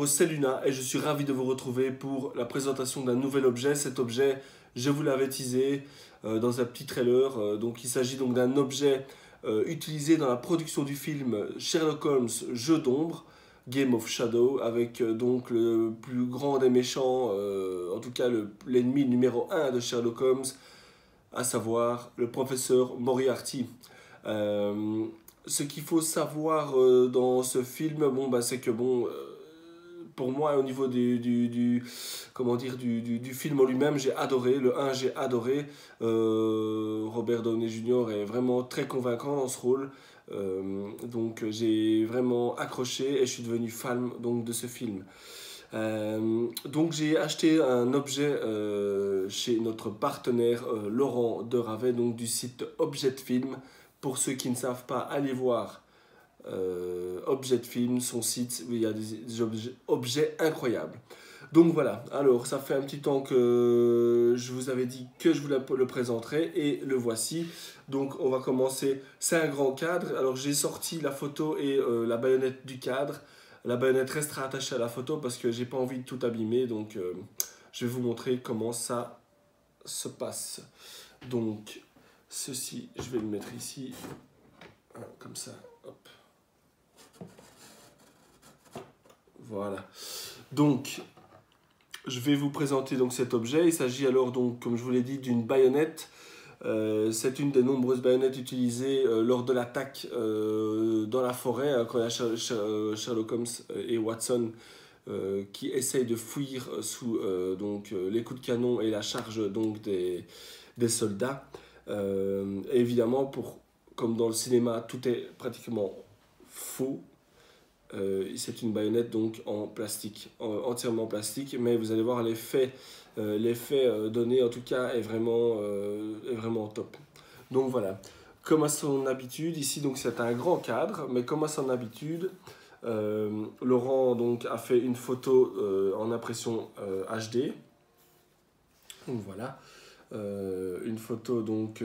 nouveau c'est Luna et je suis ravi de vous retrouver pour la présentation d'un nouvel objet. Cet objet, je vous l'avais teasé dans un petit trailer. Donc il s'agit donc d'un objet utilisé dans la production du film Sherlock Holmes Jeu d'ombre, Game of Shadow, avec donc le plus grand des méchants, en tout cas l'ennemi numéro 1 de Sherlock Holmes, à savoir le professeur Moriarty. Ce qu'il faut savoir dans ce film, c'est que pour moi, au niveau comment dire, du film en lui-même, j'ai adoré. Le 1, j'ai adoré. Robert Downey Jr. est vraiment très convaincant dans ce rôle. Donc j'ai vraiment accroché et je suis devenu fan donc, de ce film. Donc j'ai acheté un objet chez notre partenaire Laurent de Ravet, donc du site Objet Film. Pour ceux qui ne savent pas, allez voir Objet Film, son site, où il y a des objets incroyables. Donc voilà, alors ça fait un petit temps que je vous avais dit que je vous le présenterai et le voici. Donc on va commencer, c'est un grand cadre, alors j'ai sorti la photo et la baïonnette du cadre. La baïonnette restera attachée à la photo parce que j'ai pas envie de tout abîmer, donc je vais vous montrer comment ça se passe. Donc ceci, je vais le mettre ici, comme ça, hop. Voilà. Donc, je vais vous présenter donc cet objet. Il s'agit alors donc, comme je vous l'ai dit, d'une baïonnette. C'est une des nombreuses baïonnettes utilisées lors de l'attaque dans la forêt, quand il y a Sherlock Holmes et Watson qui essayent de fuir sous les coups de canon et la charge donc, des soldats. Évidemment, comme dans le cinéma, tout est pratiquement faux. C'est une baïonnette donc en plastique, entièrement en plastique, mais vous allez voir l'effet donné en tout cas est vraiment top. Donc voilà, comme à son habitude, ici donc c'est un grand cadre, mais comme à son habitude, Laurent donc a fait une photo en impression HD. Donc voilà, une photo donc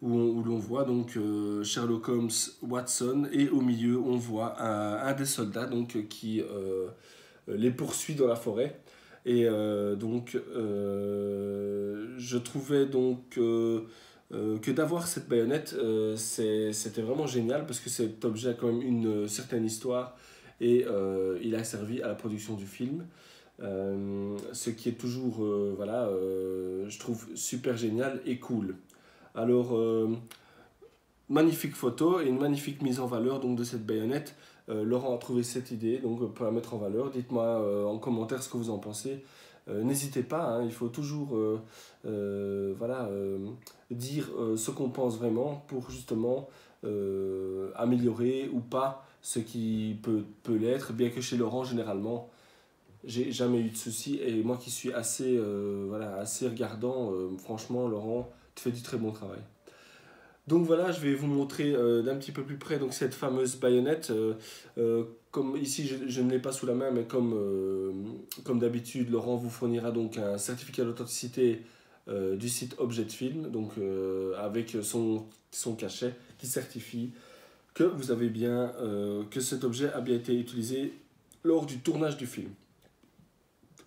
où l'on voit donc Sherlock Holmes, Watson, et au milieu on voit un des soldats donc qui les poursuit dans la forêt. Et je trouvais donc que d'avoir cette baïonnette, c'était vraiment génial parce que cet objet a quand même une certaine histoire et il a servi à la production du film. Ce qui est toujours, je trouve super génial et cool. Alors, magnifique photo et une magnifique mise en valeur donc, de cette baïonnette. Laurent a trouvé cette idée, donc on peut la mettre en valeur. Dites-moi en commentaire ce que vous en pensez. N'hésitez pas, hein, il faut toujours dire ce qu'on pense vraiment pour justement améliorer ou pas ce qui peut l'être, bien que chez Laurent, généralement, j'ai jamais eu de soucis. Et moi qui suis assez regardant, franchement, Laurent, tu fais du très bon travail. Donc voilà, je vais vous montrer d'un petit peu plus près donc, cette fameuse baïonnette. Comme ici, je ne l'ai pas sous la main, mais comme d'habitude, Laurent vous fournira donc un certificat d'authenticité du site Objet Film, donc avec son cachet qui certifie que vous avez bien, que cet objet a bien été utilisé lors du tournage du film.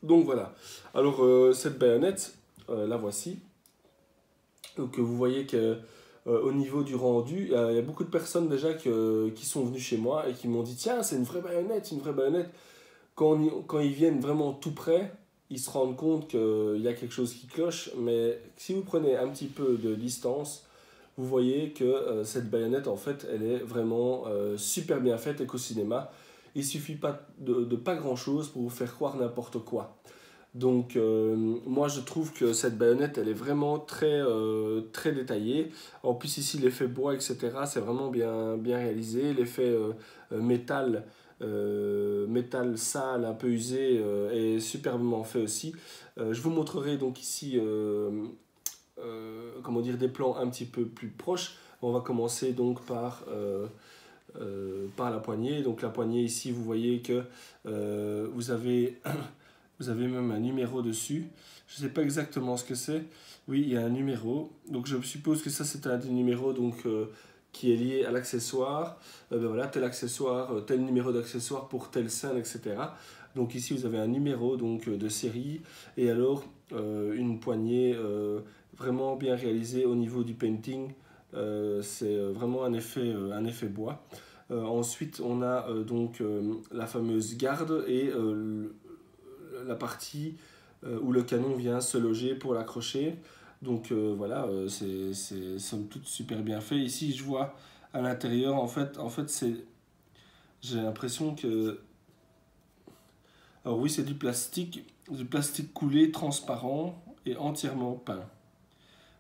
Donc voilà. Alors cette baïonnette, la voici. Donc vous voyez que au niveau du rendu, il y a beaucoup de personnes déjà qui sont venues chez moi et qui m'ont dit tiens, c'est une vraie baïonnette, une vraie baïonnette. Quand ils viennent vraiment tout près, ils se rendent compte qu'il y a quelque chose qui cloche. Mais si vous prenez un petit peu de distance, vous voyez que cette baïonnette, en fait, elle est vraiment super bien faite et qu'au cinéma, il suffit pas de pas grand-chose pour vous faire croire n'importe quoi. Donc moi je trouve que cette baïonnette elle est vraiment très détaillée. En plus ici l'effet bois etc. c'est vraiment bien réalisé. L'effet métal sale un peu usé est superbement fait aussi. Je vous montrerai donc ici comment dire, des plans un petit peu plus proches. On va commencer donc par la poignée. Donc la poignée ici vous voyez que vous avez même un numéro dessus. Je ne sais pas exactement ce que c'est. Oui, il y a un numéro. Donc je suppose que ça c'est un des numéros donc, qui est lié à l'accessoire. Voilà, tel accessoire, tel numéro d'accessoire pour telle scène, etc. Donc ici vous avez un numéro donc, de série et alors une poignée vraiment bien réalisée au niveau du painting. C'est vraiment un effet bois. Ensuite on a donc la fameuse garde et la partie où le canon vient se loger pour l'accrocher. Donc voilà, c'est somme toute super bien fait. Ici je vois à l'intérieur, en fait j'ai l'impression que... Alors oui, c'est du plastique coulé, transparent et entièrement peint.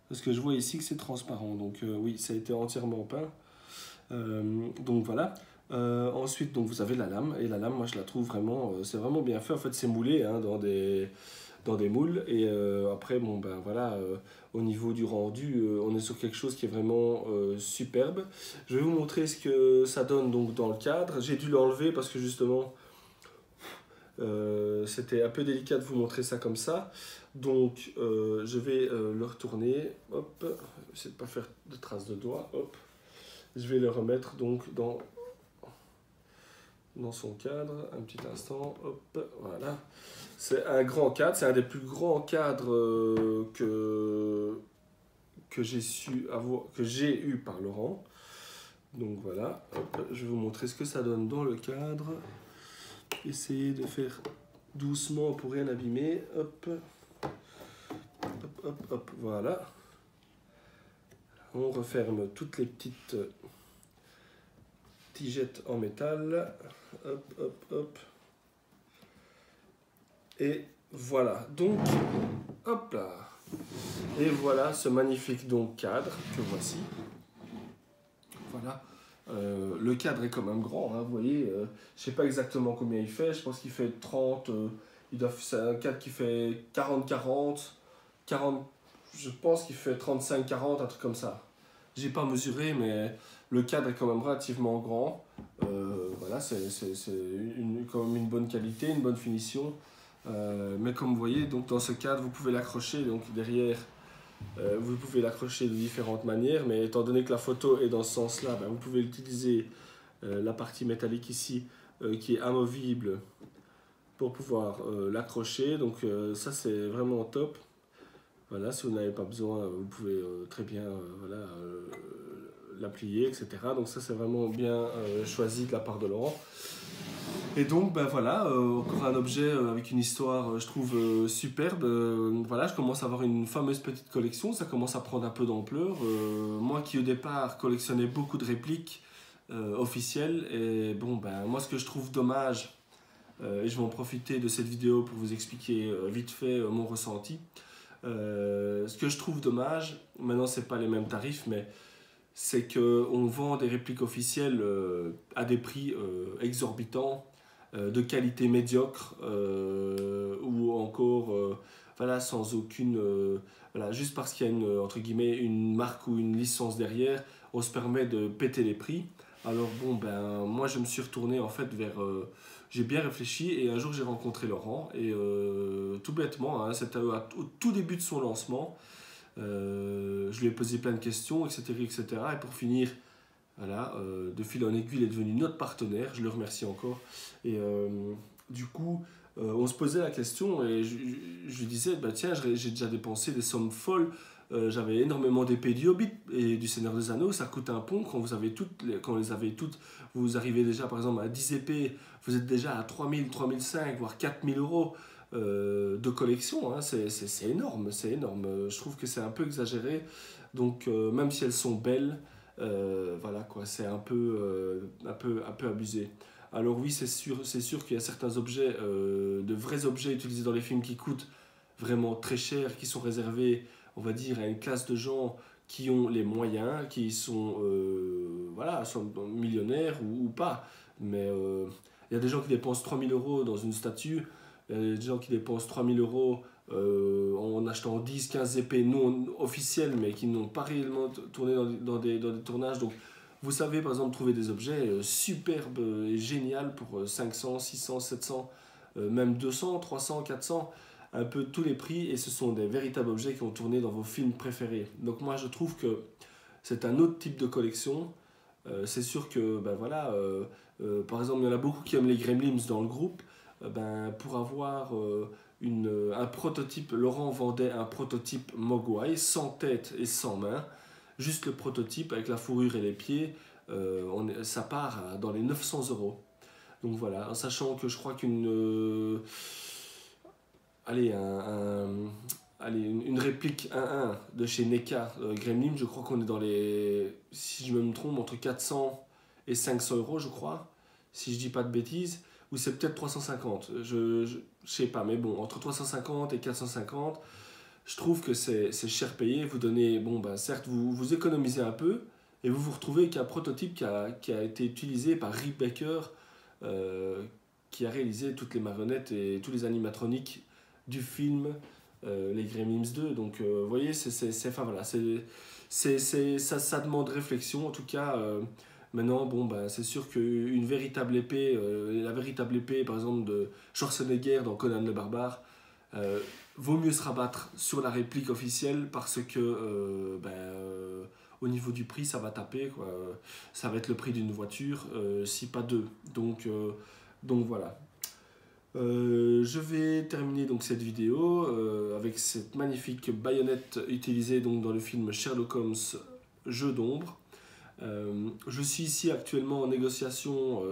Parce que je vois ici que c'est transparent, donc oui, ça a été entièrement peint. Donc voilà. Ensuite, donc, vous avez la lame, et la lame, moi je la trouve vraiment, c'est vraiment bien fait. En fait, c'est moulé hein, dans des moules, et après, bon ben voilà, au niveau du rendu, on est sur quelque chose qui est vraiment superbe. Je vais vous montrer ce que ça donne donc dans le cadre. J'ai dû l'enlever parce que justement, c'était un peu délicat de vous montrer ça comme ça. Donc, je vais le retourner, hop, essayer de ne pas faire de traces de doigts, hop. Je vais le remettre donc dans son cadre, un petit instant, hop, voilà. C'est un grand cadre, c'est un des plus grands cadres que j'ai eu par Laurent. Donc voilà, hop, je vais vous montrer ce que ça donne dans le cadre. Essayez de faire doucement pour rien abîmer, hop, hop, hop, hop, voilà. On referme toutes les petites tigettes en métal. Hop, hop, hop. Et voilà. Donc, hop là. Et voilà ce magnifique donc cadre que voici. Voilà. Le cadre est quand même grand, hein, vous voyez. Je ne sais pas exactement combien il fait. Je pense qu'il fait 30. C'est un cadre qui fait 40-40. 40. Je pense qu'il fait 35-40, un truc comme ça. J'ai pas mesuré, mais le cadre est quand même relativement grand. Voilà, c'est quand même une bonne qualité, une bonne finition. Mais comme vous voyez, donc dans ce cadre, vous pouvez l'accrocher donc derrière. Vous pouvez l'accrocher de différentes manières, mais étant donné que la photo est dans ce sens-là, ben, vous pouvez utiliser la partie métallique ici qui est amovible pour pouvoir l'accrocher. Donc ça, c'est vraiment top. Voilà, si vous n'avez pas besoin, vous pouvez très bien voilà, la plier, etc. Donc ça, c'est vraiment bien choisi de la part de Laurent. Et donc, ben voilà, encore un objet avec une histoire, je trouve, superbe. Voilà, je commence à avoir une fameuse petite collection, ça commence à prendre un peu d'ampleur. Moi qui au départ collectionnais beaucoup de répliques officielles, et bon, ben moi ce que je trouve dommage, et je vais en profiter de cette vidéo pour vous expliquer vite fait mon ressenti. Ce que je trouve dommage, maintenant c'est pas les mêmes tarifs, mais c'est qu'on vend des répliques officielles à des prix exorbitants, de qualité médiocre, ou encore voilà, sans aucune... voilà, juste parce qu'il y a une, entre guillemets, une marque ou une licence derrière, on se permet de péter les prix. Alors bon, ben, moi je me suis retourné en fait vers... j'ai bien réfléchi et un jour j'ai rencontré Laurent et tout bêtement, hein, c'était au tout début de son lancement, je lui ai posé plein de questions, etc. etc. Et pour finir, voilà, de fil en aiguille, il est devenu notre partenaire, je le remercie encore. Et du coup, on se posait la question et je lui disais, bah, tiens, j'ai déjà dépensé des sommes folles. J'avais énormément d'épées du Hobbit et du Seigneur des Anneaux, ça coûte un pont quand quand vous les avez toutes, vous arrivez déjà par exemple à 10 épées, vous êtes déjà à 3000, 3005, voire 4000 euros de collection, hein. C'est énorme, c'est énorme. Je trouve que c'est un peu exagéré, donc même si elles sont belles, voilà quoi, c'est un peu abusé. Alors oui, c'est sûr qu'il y a certains objets, de vrais objets utilisés dans les films qui coûtent vraiment très cher, qui sont réservés, on va dire, à une classe de gens qui ont les moyens, qui sont, voilà, sont millionnaires ou pas. Mais il y a des gens qui dépensent 3000 euros dans une statue, il y a des gens qui dépensent 3000 euros en achetant 10-15 épées non officielles, mais qui n'ont pas réellement tourné dans des tournages. Donc, vous savez, par exemple, trouver des objets superbes et géniaux pour 500, 600, 700, même 200, 300, 400, un peu tous les prix, et ce sont des véritables objets qui ont tourné dans vos films préférés. Donc moi, je trouve que c'est un autre type de collection. C'est sûr que, ben voilà, par exemple, il y en a beaucoup qui aiment les Gremlins dans le groupe. pour avoir un prototype, Laurent vendait un prototype Mogwai sans tête et sans main, juste le prototype avec la fourrure et les pieds, ça part dans les 900 €. Donc voilà, en sachant que je crois allez, une réplique 1-1 de chez NECA Gremlin, je crois qu'on est dans les, si je me trompe, entre 400 et 500 € je crois, si je dis pas de bêtises, ou c'est peut-être 350, je sais pas, mais bon, entre 350 et 450, je trouve que c'est cher payé. Vous donnez, certes, vous économisez un peu, et vous vous retrouvez qu'un prototype qui a été utilisé par Rick Baker, qui a réalisé toutes les marionnettes et tous les animatroniques du film Les Gremlins 2. Donc, vous voyez, enfin, voilà, ça demande réflexion. En tout cas, maintenant, c'est sûr qu'une véritable épée, la véritable épée, par exemple, de Schwarzenegger dans Conan le Barbare, vaut mieux se rabattre sur la réplique officielle parce que au niveau du prix, ça va taper, quoi. Ça va être le prix d'une voiture, si pas deux. Donc voilà. Je vais terminer donc cette vidéo avec cette magnifique baïonnette utilisée donc dans le film Sherlock Holmes Jeu d'ombre. Je suis ici actuellement en négociation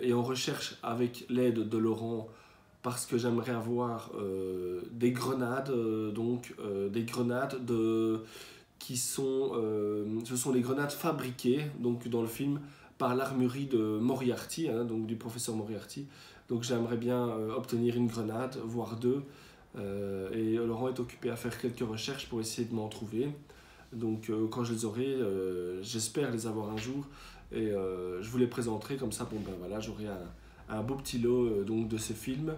et en recherche avec l'aide de Laurent parce que j'aimerais avoir des grenades, des grenades qui sont, ce sont des grenades fabriquées donc dans le film par l'armurerie de Moriarty, donc du professeur Moriarty. Donc j'aimerais bien obtenir une grenade, voire deux. Et Laurent est occupé à faire quelques recherches pour essayer de m'en trouver. Donc quand je les aurai, j'espère les avoir un jour. Et je vous les présenterai comme ça, voilà, j'aurai un beau petit lot donc, de ces films.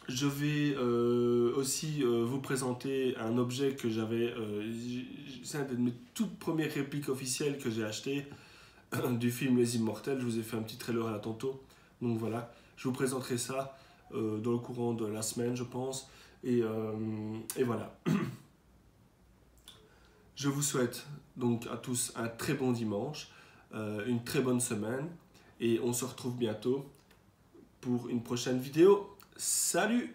Je vais aussi vous présenter un objet que j'avais, c'est une de mes toutes premières répliques officielles que j'ai acheté du film Les Immortels. Je vous ai fait un petit trailer là tantôt. Donc voilà, je vous présenterai ça dans le courant de la semaine, je pense. Et voilà. Je vous souhaite donc à tous un très bon dimanche, une très bonne semaine. Et on se retrouve bientôt pour une prochaine vidéo. Salut!